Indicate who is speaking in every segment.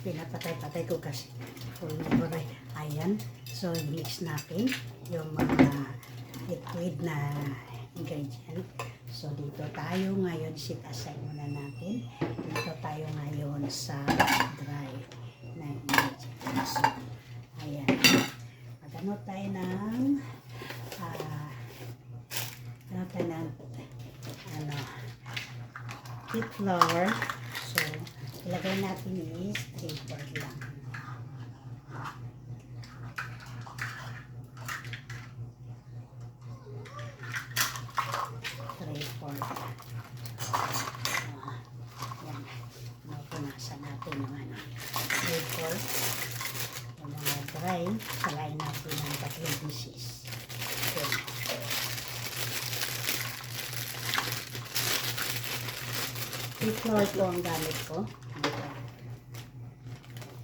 Speaker 1: pinapatay-patay ko kasi full na buray. Ayan. So, mix natin yung mga liquid na ingredient. So, dito tayo ngayon, sit aside muna natin. Dito tayo ngayon sa dry na ingredients. Ayan. Magano tayo ng wheat flour. So, ilagay natin is 3/4 lang. Yan. Punasan natin yung 3/4. Yung mga dry, salain natin ng 3 pieces. Okay. Cake flour po ang gamit ko.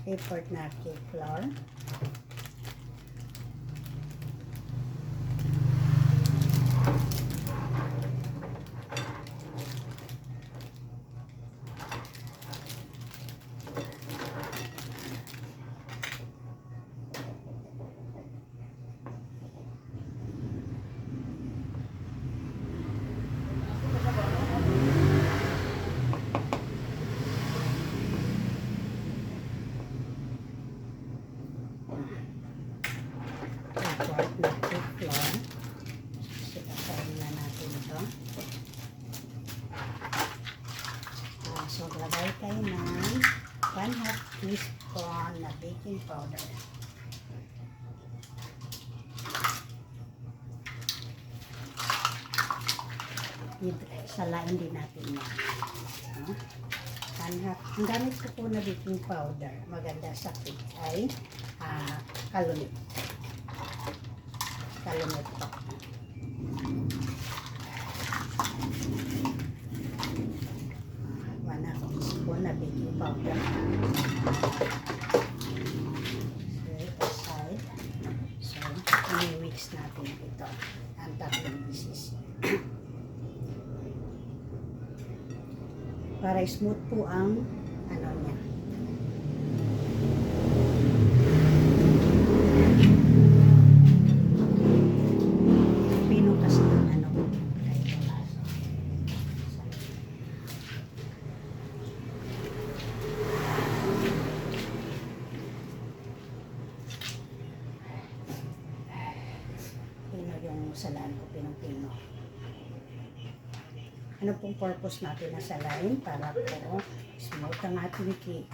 Speaker 1: 3/4 na cake flour. Na cake flour. Sitasarin na natin ito. So, lagay tayo ng 1/2 teaspoon na baking powder. Salain din natin yan. Ang gamit ko po na baking powder, maganda sa cake ay kalunit. Kalunit po. 1/2 teaspoon na baking powder. Set aside. So, i-mix natin ito. Ang 3 pieces. Para smooth po ang niya. Pino kasi ng Pino yung salaan ko, pinong-pino. Ano pong purpose natin na salain? Para po smooth ang ating cake.